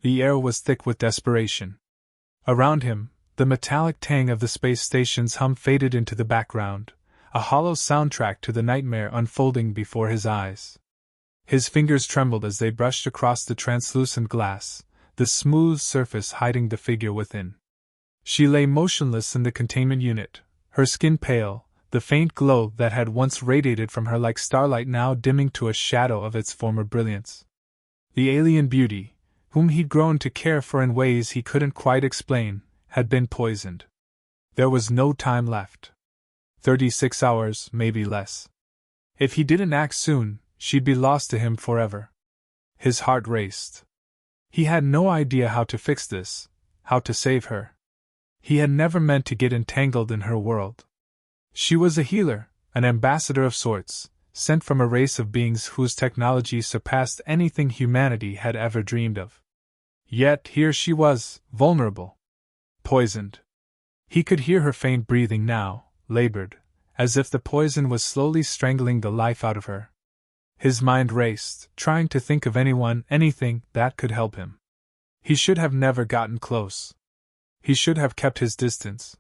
The air was thick with desperation. Around him, the metallic tang of the space station's hum faded into the background, a hollow soundtrack to the nightmare unfolding before his eyes. His fingers trembled as they brushed across the translucent glass, the smooth surface hiding the figure within. She lay motionless in the containment unit, her skin pale, the faint glow that had once radiated from her like starlight now dimming to a shadow of its former brilliance. The alien beauty, whom he'd grown to care for in ways he couldn't quite explain, had been poisoned. There was no time left. 36 hours, maybe less. If he didn't act soon, she'd be lost to him forever. His heart raced. He had no idea how to fix this, how to save her. He had never meant to get entangled in her world. She was a healer, an ambassador of sorts, sent from a race of beings whose technology surpassed anything humanity had ever dreamed of. Yet here she was, vulnerable. Poisoned. He could hear her faint breathing now, labored, as if the poison was slowly strangling the life out of her. His mind raced, trying to think of anyone, anything, that could help him. He should have never gotten close. He should have kept his distance.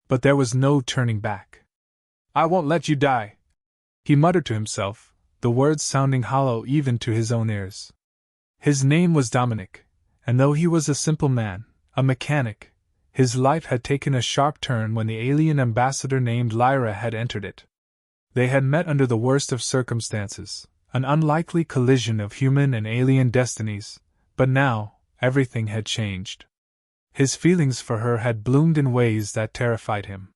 But there was no turning back. "I won't let you die," he muttered to himself, the words sounding hollow even to his own ears. His name was Dominic, and though he was a simple man, a mechanic, his life had taken a sharp turn when the alien ambassador named Lyra had entered it. They had met under the worst of circumstances, an unlikely collision of human and alien destinies, but now, everything had changed. His feelings for her had bloomed in ways that terrified him.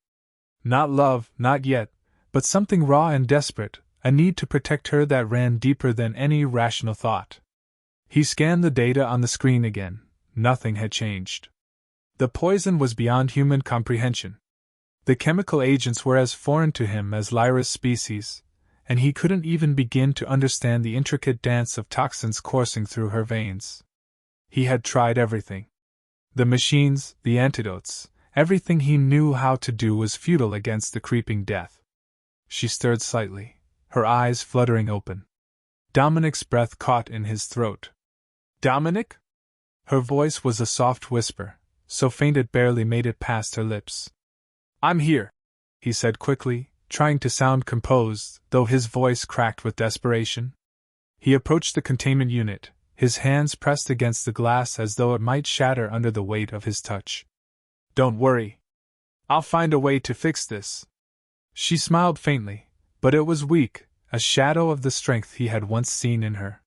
Not love, not yet, but something raw and desperate, a need to protect her that ran deeper than any rational thought. He scanned the data on the screen again. Nothing had changed. The poison was beyond human comprehension. The chemical agents were as foreign to him as Lyra's species, and he couldn't even begin to understand the intricate dance of toxins coursing through her veins. He had tried everything. The machines, the antidotes, everything he knew how to do was futile against the creeping death. She stirred slightly, her eyes fluttering open. Dominic's breath caught in his throat. "Dominic?" Her voice was a soft whisper, so faint it barely made it past her lips. "I'm here," he said quickly, trying to sound composed, though his voice cracked with desperation. He approached the containment unit, his hands pressed against the glass as though it might shatter under the weight of his touch. "Don't worry. I'll find a way to fix this." She smiled faintly, but it was weak, a shadow of the strength he had once seen in her.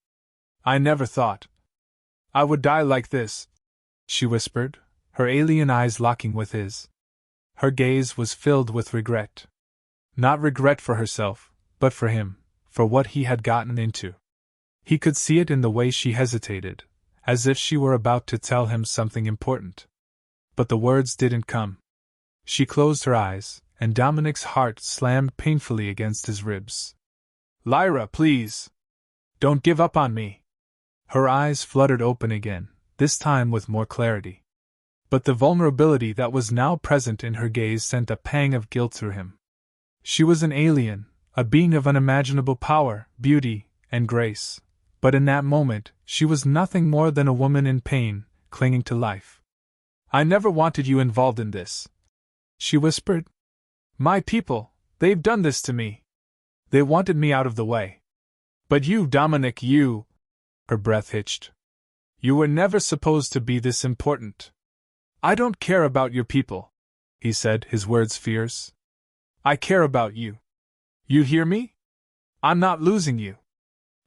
"I never thought I would die like this," she whispered, her alien eyes locking with his. Her gaze was filled with regret. Not regret for herself, but for him, for what he had gotten into. He could see it in the way she hesitated, as if she were about to tell him something important. But the words didn't come. She closed her eyes, and Dominic's heart slammed painfully against his ribs. "Lyra, please! Don't give up on me!" Her eyes fluttered open again, this time with more clarity. But the vulnerability that was now present in her gaze sent a pang of guilt through him. She was an alien, a being of unimaginable power, beauty, and grace, but in that moment, she was nothing more than a woman in pain, clinging to life. "I never wanted you involved in this," she whispered. "My people, they've done this to me. They wanted me out of the way. But you, Dominic, you..." Her breath hitched. "You were never supposed to be this important." "I don't care about your people," he said, his words fierce. "I care about you. You hear me? I'm not losing you."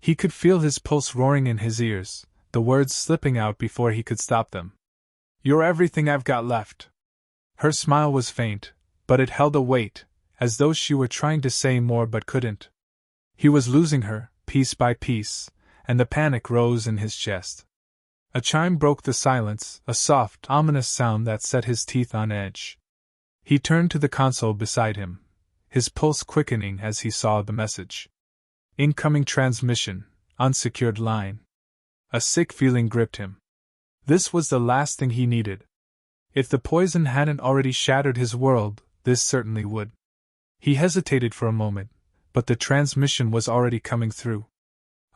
He could feel his pulse roaring in his ears, the words slipping out before he could stop them. "You're everything I've got left." Her smile was faint, but it held a weight, as though she were trying to say more but couldn't. He was losing her, piece by piece, and the panic rose in his chest. A chime broke the silence, a soft, ominous sound that set his teeth on edge. He turned to the console beside him, his pulse quickening as he saw the message. "Incoming transmission, unsecured line." A sick feeling gripped him. This was the last thing he needed. If the poison hadn't already shattered his world, this certainly would. He hesitated for a moment, but the transmission was already coming through.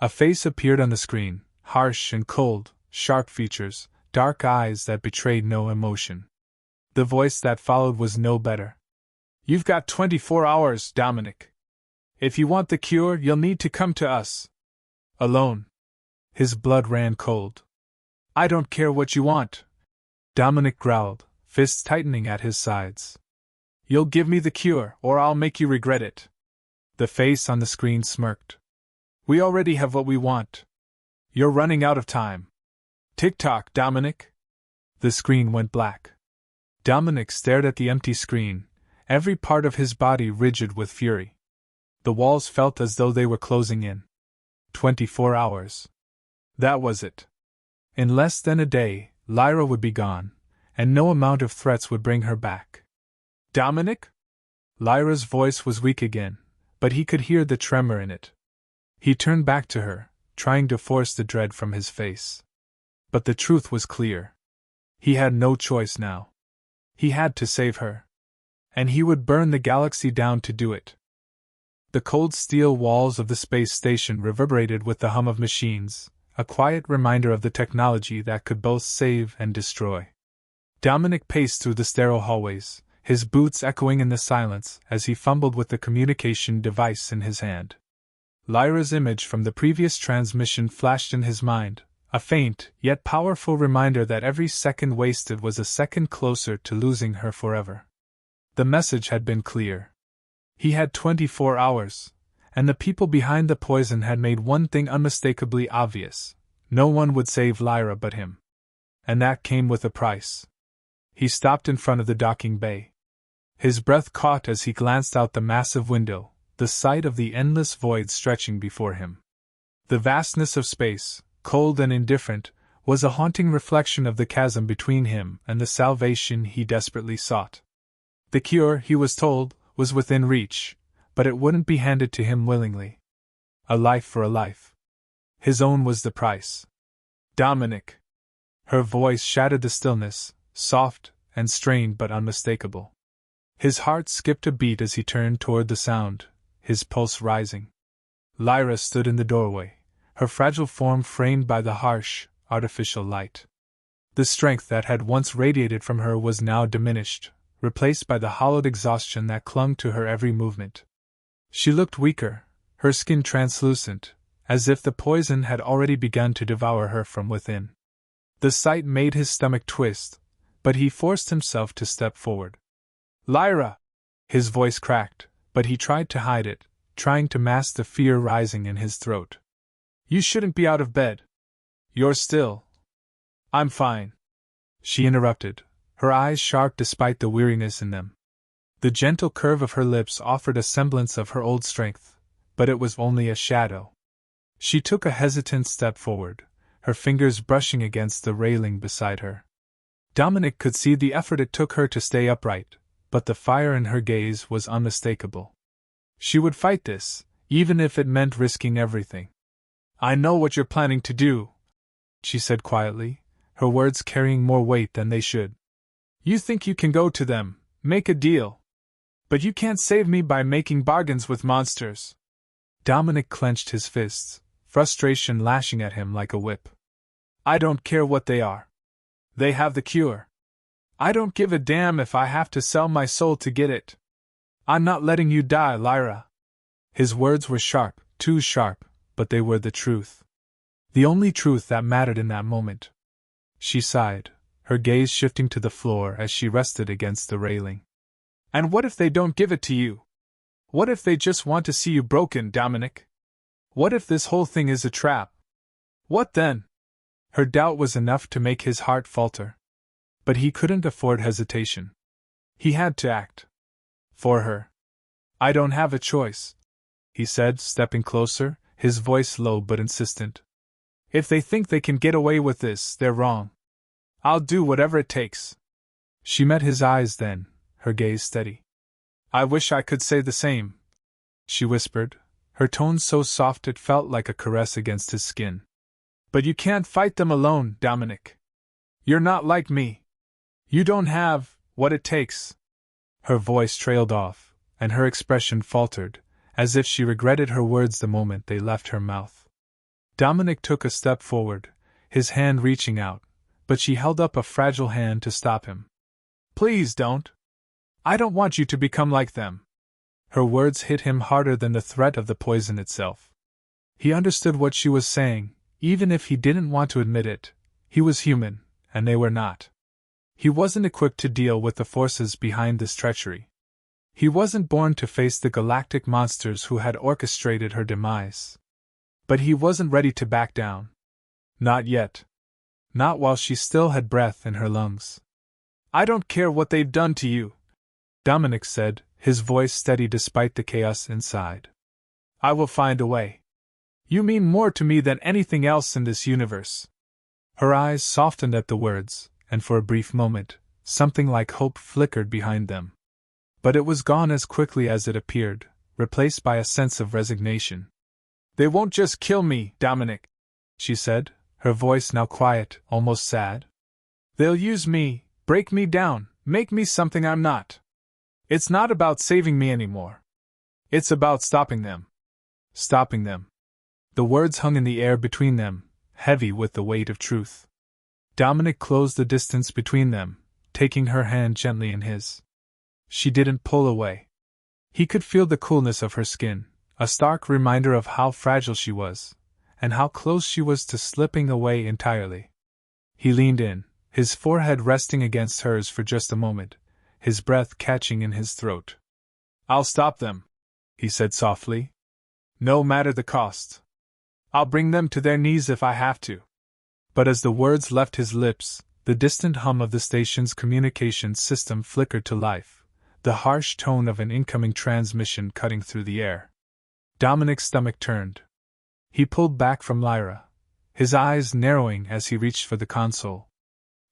A face appeared on the screen, harsh and cold, sharp features, dark eyes that betrayed no emotion. The voice that followed was no better. "You've got 24 hours, Dominic. If you want the cure, you'll need to come to us. Alone." His blood ran cold. "I don't care what you want," Dominic growled, fists tightening at his sides. "You'll give me the cure, or I'll make you regret it." The face on the screen smirked. "We already have what we want. You're running out of time. Tick-tock, Dominic." The screen went black. Dominic stared at the empty screen, every part of his body rigid with fury. The walls felt as though they were closing in. 24 hours. That was it. In less than a day, Lyra would be gone, and no amount of threats would bring her back. "Dominic?" Lyra's voice was weak again, but he could hear the tremor in it. He turned back to her, trying to force the dread from his face. But the truth was clear. He had no choice now. He had to save her. And he would burn the galaxy down to do it. The cold steel walls of the space station reverberated with the hum of machines, a quiet reminder of the technology that could both save and destroy. Dominic paced through the sterile hallways, his boots echoing in the silence as he fumbled with the communication device in his hand. Lyra's image from the previous transmission flashed in his mind, a faint, yet powerful reminder that every second wasted was a second closer to losing her forever. The message had been clear. He had 24 hours, and the people behind the poison had made one thing unmistakably obvious: no one would save Lyra but him. And that came with a price. He stopped in front of the docking bay. His breath caught as he glanced out the massive window, the sight of the endless void stretching before him. The vastness of space, cold and indifferent, was a haunting reflection of the chasm between him and the salvation he desperately sought. The cure, he was told, was within reach, but it wouldn't be handed to him willingly. A life for a life. His own was the price. "Dominic!" Her voice shattered the stillness, soft and strained but unmistakable. His heart skipped a beat as he turned toward the sound, his pulse rising. Lyra stood in the doorway, her fragile form framed by the harsh, artificial light. The strength that had once radiated from her was now diminished, replaced by the hollowed exhaustion that clung to her every movement. She looked weaker, her skin translucent, as if the poison had already begun to devour her from within. The sight made his stomach twist, but he forced himself to step forward. "Lyra!" His voice cracked, but he tried to hide it, trying to mask the fear rising in his throat. "You shouldn't be out of bed. You're still." "I'm fine," she interrupted, her eyes sharp despite the weariness in them. The gentle curve of her lips offered a semblance of her old strength, but it was only a shadow. She took a hesitant step forward, her fingers brushing against the railing beside her. Dominic could see the effort it took her to stay upright, but the fire in her gaze was unmistakable. She would fight this, even if it meant risking everything. "I know what you're planning to do," she said quietly, her words carrying more weight than they should. "You think you can go to them, make a deal. But you can't save me by making bargains with monsters." Dominic clenched his fists, frustration lashing at him like a whip. "I don't care what they are. They have the cure. I don't give a damn if I have to sell my soul to get it. I'm not letting you die, Lyra." His words were sharp, too sharp, but they were the truth. The only truth that mattered in that moment. She sighed, her gaze shifting to the floor as she rested against the railing. "And what if they don't give it to you? What if they just want to see you broken, Dominic? What if this whole thing is a trap? What then?" Her doubt was enough to make his heart falter. But he couldn't afford hesitation. He had to act. For her. "I don't have a choice," he said, stepping closer, his voice low but insistent. "If they think they can get away with this, they're wrong. I'll do whatever it takes." She met his eyes then, her gaze steady. "I wish I could say the same," she whispered, her tone so soft it felt like a caress against his skin. "But you can't fight them alone, Dominic. You're not like me. You don't have what it takes." Her voice trailed off, and her expression faltered, as if she regretted her words the moment they left her mouth. Dominic took a step forward, his hand reaching out, but she held up a fragile hand to stop him. Please don't. I don't want you to become like them. Her words hit him harder than the threat of the poison itself. He understood what she was saying, even if he didn't want to admit it. He was human, and they were not. He wasn't equipped to deal with the forces behind this treachery. He wasn't born to face the galactic monsters who had orchestrated her demise. But he wasn't ready to back down. Not yet. Not while she still had breath in her lungs. I don't care what they've done to you, Dominic said, his voice steady despite the chaos inside. I will find a way. You mean more to me than anything else in this universe. Her eyes softened at the words, and for a brief moment, something like hope flickered behind them. But it was gone as quickly as it appeared, replaced by a sense of resignation. They won't just kill me, Dominic, she said, her voice now quiet, almost sad. They'll use me, break me down, make me something I'm not. It's not about saving me anymore. It's about stopping them. Stopping them. The words hung in the air between them, heavy with the weight of truth. Dominic closed the distance between them, taking her hand gently in his. She didn't pull away. He could feel the coolness of her skin, a stark reminder of how fragile she was, and how close she was to slipping away entirely. He leaned in, his forehead resting against hers for just a moment, his breath catching in his throat. I'll stop them, he said softly. No matter the cost. I'll bring them to their knees if I have to. But as the words left his lips, the distant hum of the station's communications system flickered to life, the harsh tone of an incoming transmission cutting through the air. Dominic's stomach turned. He pulled back from Lyra, his eyes narrowing as he reached for the console.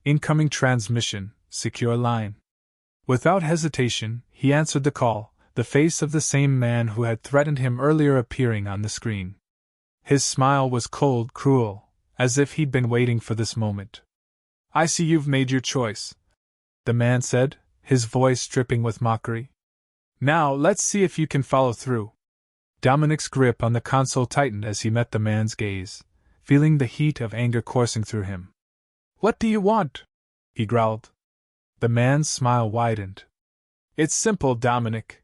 Incoming transmission, secure line. Without hesitation, he answered the call, the face of the same man who had threatened him earlier appearing on the screen. His smile was cold, cruel, as if he'd been waiting for this moment. I see you've made your choice, the man said, his voice dripping with mockery. Now let's see if you can follow through. Dominic's grip on the console tightened as he met the man's gaze, feeling the heat of anger coursing through him. What do you want? He growled. The man's smile widened. It's simple, Dominic.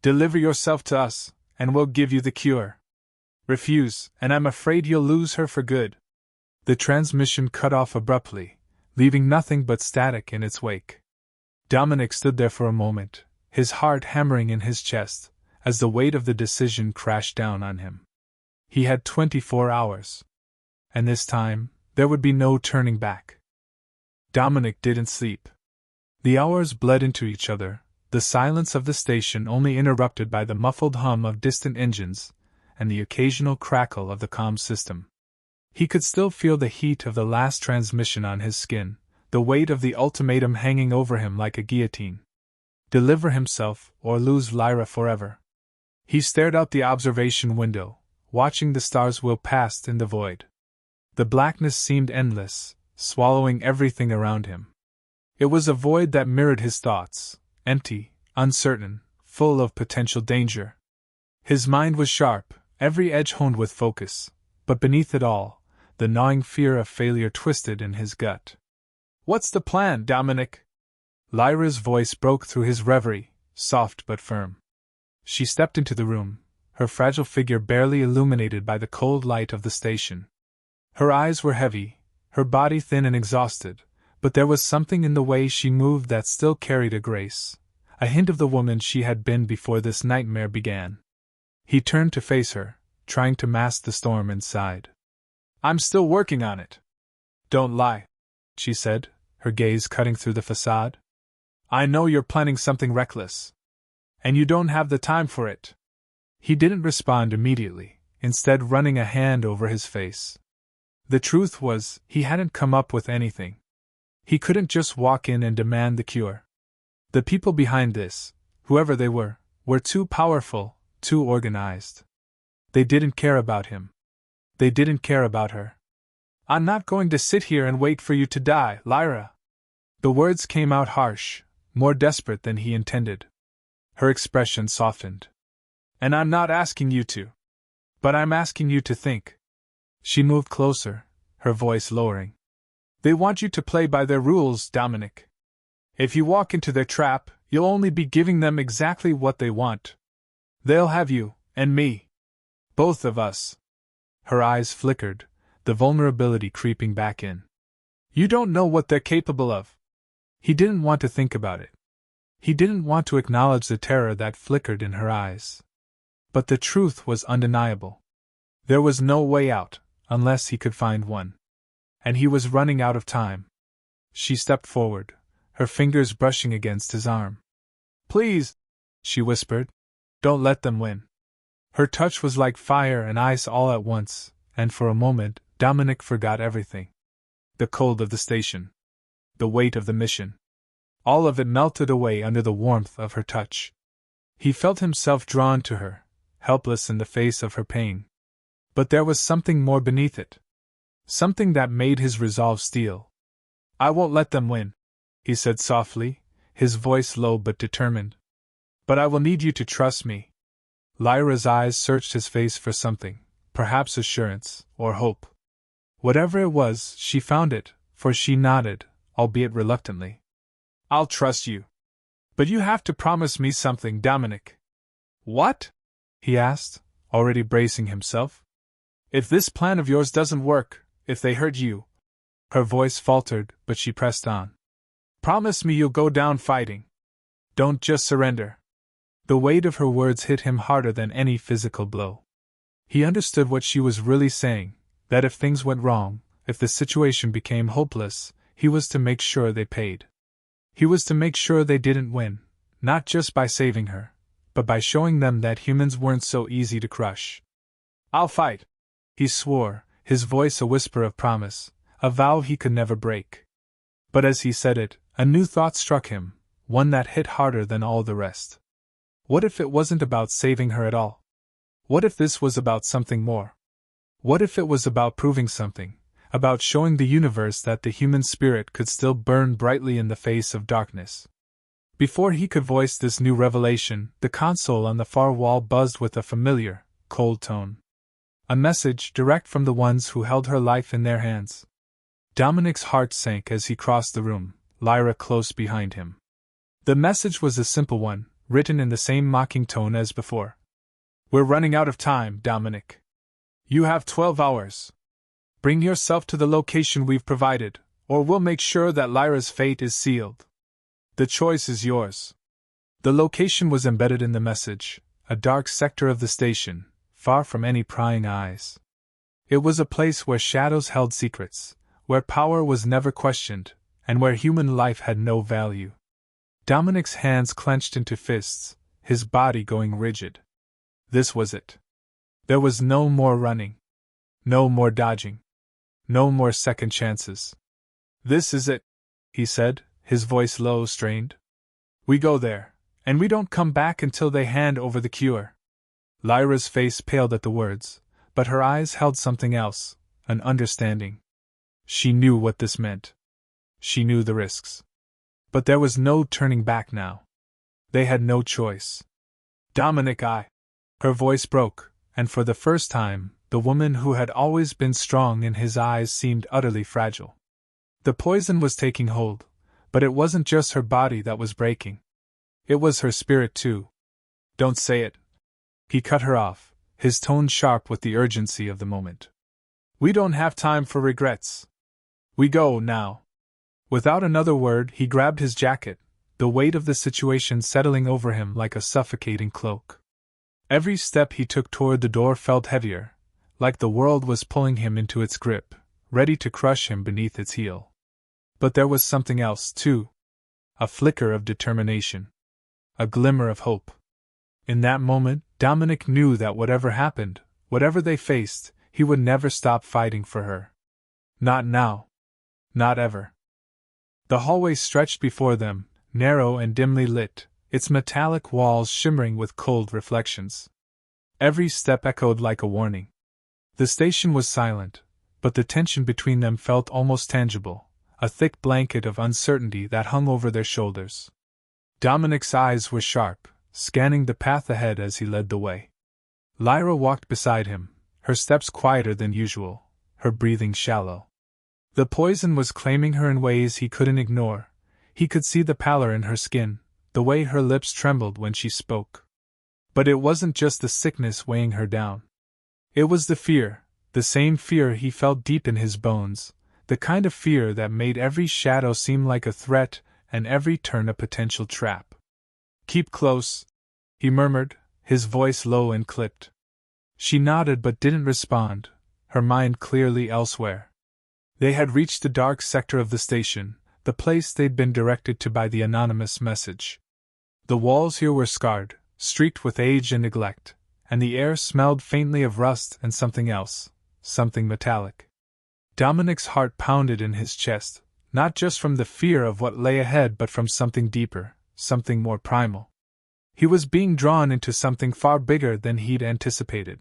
Deliver yourself to us, and we'll give you the cure. Refuse, and I'm afraid you'll lose her for good. The transmission cut off abruptly, leaving nothing but static in its wake. Dominic stood there for a moment, his heart hammering in his chest, as the weight of the decision crashed down on him. He had 24 hours. And this time, there would be no turning back. Dominic didn't sleep. The hours bled into each other, the silence of the station only interrupted by the muffled hum of distant engines and the occasional crackle of the comm system. He could still feel the heat of the last transmission on his skin, the weight of the ultimatum hanging over him like a guillotine. Deliver himself or lose Lyra forever. He stared out the observation window, watching the stars wheel past in the void. The blackness seemed endless, swallowing everything around him. It was a void that mirrored his thoughts, empty, uncertain, full of potential danger. His mind was sharp, every edge honed with focus, but beneath it all, the gnawing fear of failure twisted in his gut. What's the plan, Dominic? Lyra's voice broke through his reverie, soft but firm. She stepped into the room, her fragile figure barely illuminated by the cold light of the station. Her eyes were heavy, her body thin and exhausted, but there was something in the way she moved that still carried a grace, a hint of the woman she had been before this nightmare began. He turned to face her, trying to mask the storm inside. I'm still working on it. Don't lie, she said, her gaze cutting through the facade. I know you're planning something reckless. And you don't have the time for it. He didn't respond immediately, instead running a hand over his face. The truth was, he hadn't come up with anything. He couldn't just walk in and demand the cure. The people behind this, whoever they were too powerful, too organized. They didn't care about him. They didn't care about her. I'm not going to sit here and wait for you to die, Lyra. The words came out harsh, more desperate than he intended. Her expression softened. And I'm not asking you to. But I'm asking you to think. She moved closer, her voice lowering. They want you to play by their rules, Dominic. If you walk into their trap, you'll only be giving them exactly what they want. They'll have you, and me. Both of us. Her eyes flickered, the vulnerability creeping back in. You don't know what they're capable of. He didn't want to think about it. He didn't want to acknowledge the terror that flickered in her eyes. But the truth was undeniable. There was no way out, unless he could find one. And he was running out of time. She stepped forward, her fingers brushing against his arm. Please, she whispered, don't let them win. Her touch was like fire and ice all at once, and for a moment, Dominic forgot everything. The cold of the station. The weight of the mission. All of it melted away under the warmth of her touch. He felt himself drawn to her, helpless in the face of her pain. But there was something more beneath it. Something that made his resolve steel. I won't let them win, he said softly, his voice low but determined. But I will need you to trust me. Lyra's eyes searched his face for something, perhaps assurance, or hope. Whatever it was, she found it, for she nodded, albeit reluctantly. I'll trust you. But you have to promise me something, Dominic. What? He asked, already bracing himself. If this plan of yours doesn't work, if they hurt you. Her voice faltered, but she pressed on. Promise me you'll go down fighting. Don't just surrender. The weight of her words hit him harder than any physical blow. He understood what she was really saying, that if things went wrong, if the situation became hopeless, he was to make sure they paid. He was to make sure they didn't win, not just by saving her, but by showing them that humans weren't so easy to crush. I'll fight, he swore, his voice a whisper of promise, a vow he could never break. But as he said it, a new thought struck him, one that hit harder than all the rest. What if it wasn't about saving her at all? What if this was about something more? What if it was about proving something, about showing the universe that the human spirit could still burn brightly in the face of darkness? Before he could voice this new revelation, the console on the far wall buzzed with a familiar, cold tone. A message direct from the ones who held her life in their hands. Dominic's heart sank as he crossed the room, Lyra close behind him. The message was a simple one, written in the same mocking tone as before. We're running out of time, Dominic. You have 12 hours. Bring yourself to the location we've provided, or we'll make sure that Lyra's fate is sealed. The choice is yours. The location was embedded in the message, a dark sector of the station, far from any prying eyes. It was a place where shadows held secrets, where power was never questioned, and where human life had no value. Dominic's hands clenched into fists, his body going rigid. This was it. There was no more running. No more dodging. No more second chances. This is it, he said, his voice low, strained. We go there, and we don't come back until they hand over the cure. Lyra's face paled at the words, but her eyes held something else, an understanding. She knew what this meant. She knew the risks. But there was no turning back now. They had no choice. Dominic, Her voice broke, and for the first time, the woman who had always been strong in his eyes seemed utterly fragile. The poison was taking hold, but it wasn't just her body that was breaking. It was her spirit too. Don't say it. He cut her off, his tone sharp with the urgency of the moment. We don't have time for regrets. We go now. Without another word, he grabbed his jacket, the weight of the situation settling over him like a suffocating cloak. Every step he took toward the door felt heavier, like the world was pulling him into its grip, ready to crush him beneath its heel. But there was something else, too. A flicker of determination. A glimmer of hope. In that moment, Dominic knew that whatever happened, whatever they faced, he would never stop fighting for her. Not now. Not ever. The hallway stretched before them, narrow and dimly lit, its metallic walls shimmering with cold reflections. Every step echoed like a warning. The station was silent, but the tension between them felt almost tangible, a thick blanket of uncertainty that hung over their shoulders. Dominic's eyes were sharp, scanning the path ahead as he led the way. Lyra walked beside him, her steps quieter than usual, her breathing shallow. The poison was claiming her in ways he couldn't ignore. He could see the pallor in her skin, the way her lips trembled when she spoke. But it wasn't just the sickness weighing her down. It was the fear, the same fear he felt deep in his bones, the kind of fear that made every shadow seem like a threat and every turn a potential trap. "Keep close," he murmured, his voice low and clipped. She nodded but didn't respond, her mind clearly elsewhere. They had reached the dark sector of the station, the place they'd been directed to by the anonymous message. The walls here were scarred, streaked with age and neglect, and the air smelled faintly of rust and something else, something metallic. Dominic's heart pounded in his chest, not just from the fear of what lay ahead but from something deeper, something more primal. He was being drawn into something far bigger than he'd anticipated.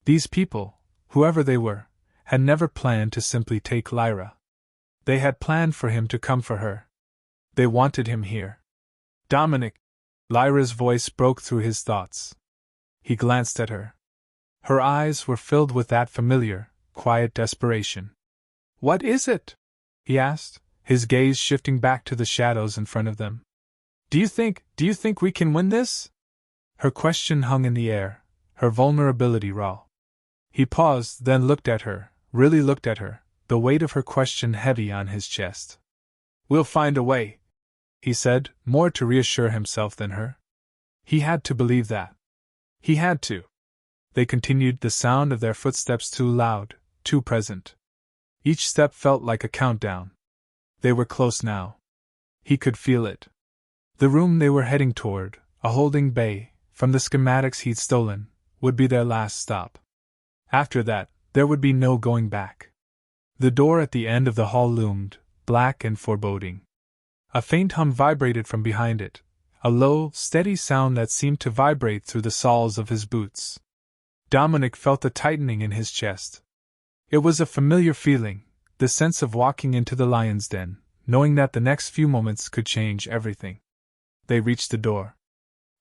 These people, whoever they were, had never planned to simply take Lyra. They had planned for him to come for her. They wanted him here. "Dominic!" Lyra's voice broke through his thoughts. He glanced at her. Her eyes were filled with that familiar, quiet desperation. "What is it?" he asked, his gaze shifting back to the shadows in front of them. Do you think we can win this?" Her question hung in the air, her vulnerability raw. He paused, then looked at her, really looked at her, the weight of her question heavy on his chest. "We'll find a way," he said, more to reassure himself than her. He had to believe that. He had to. They continued, the sound of their footsteps too loud, too present. Each step felt like a countdown. They were close now. He could feel it. The room they were heading toward, a holding bay, from the schematics he'd stolen, would be their last stop. After that, there would be no going back. The door at the end of the hall loomed, black and foreboding. A faint hum vibrated from behind it, a low, steady sound that seemed to vibrate through the soles of his boots. Dominic felt a tightening in his chest. It was a familiar feeling, the sense of walking into the lion's den, knowing that the next few moments could change everything. They reached the door.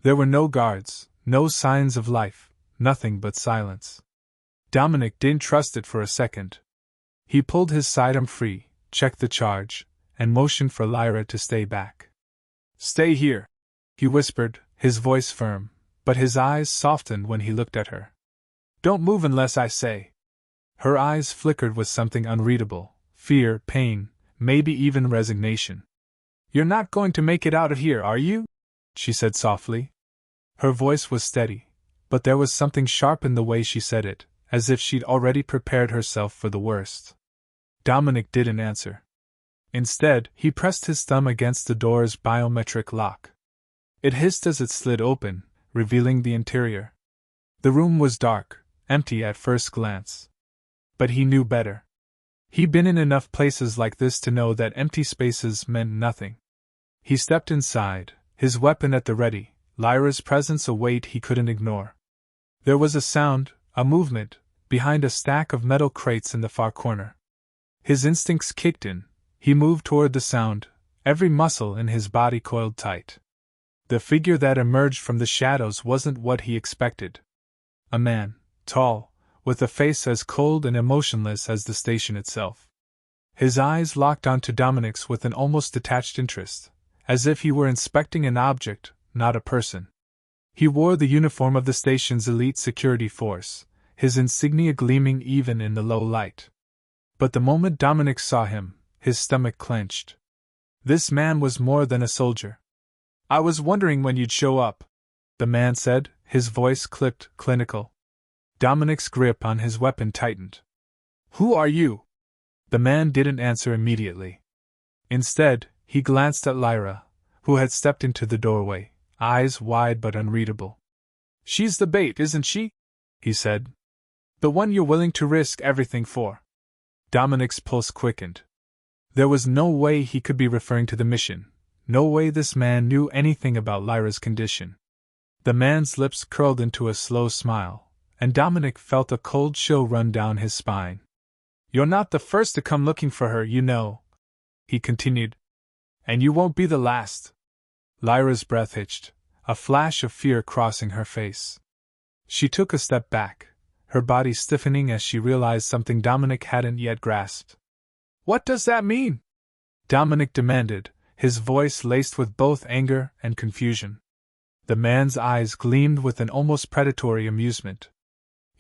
There were no guards, no signs of life, nothing but silence. Dominic didn't trust it for a second. He pulled his sidearm free, checked the charge, and motioned for Lyra to stay back. "Stay here," he whispered, his voice firm, but his eyes softened when he looked at her. "Don't move unless I say." Her eyes flickered with something unreadable, fear, pain, maybe even resignation. "You're not going to make it out of here, are you?" she said softly. Her voice was steady, but there was something sharp in the way she said it, as if she'd already prepared herself for the worst. Dominic didn't answer. Instead, he pressed his thumb against the door's biometric lock. It hissed as it slid open, revealing the interior. The room was dark, empty at first glance. But he knew better. He'd been in enough places like this to know that empty spaces meant nothing. He stepped inside, his weapon at the ready, Lyra's presence a weight he couldn't ignore. There was a sound, a movement, behind a stack of metal crates in the far corner. His instincts kicked in. He moved toward the sound, every muscle in his body coiled tight. The figure that emerged from the shadows wasn't what he expected. A man, tall, with a face as cold and emotionless as the station itself. His eyes locked onto Dominic's with an almost detached interest, as if he were inspecting an object, not a person. He wore the uniform of the station's elite security force, his insignia gleaming even in the low light. But the moment Dominic saw him, his stomach clenched. This man was more than a soldier. "I was wondering when you'd show up," the man said, his voice clipped, clinical. Dominic's grip on his weapon tightened. "Who are you?" The man didn't answer immediately. Instead, he glanced at Lyra, who had stepped into the doorway, eyes wide but unreadable. "She's the bait, isn't she?" he said. "The one you're willing to risk everything for." Dominic's pulse quickened. There was no way he could be referring to the mission, no way this man knew anything about Lyra's condition. The man's lips curled into a slow smile, and Dominic felt a cold chill run down his spine. "You're not the first to come looking for her, you know," he continued. "And you won't be the last." Lyra's breath hitched, a flash of fear crossing her face. She took a step back, her body stiffening as she realized something Dominic hadn't yet grasped. What does that mean? Dominic demanded, his voice laced with both anger and confusion. The man's eyes gleamed with an almost predatory amusement.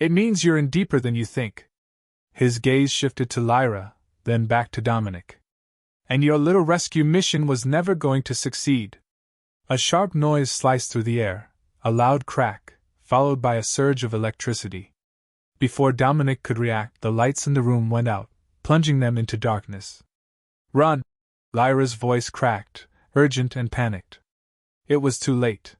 It means you're in deeper than you think. His gaze shifted to Lyra, then back to Dominic. And your little rescue mission was never going to succeed. A sharp noise sliced through the air, a loud crack, followed by a surge of electricity. Before Dominic could react, the lights in the room went out, plunging them into darkness. Run! Lyra's voice cracked, urgent and panicked. It was too late.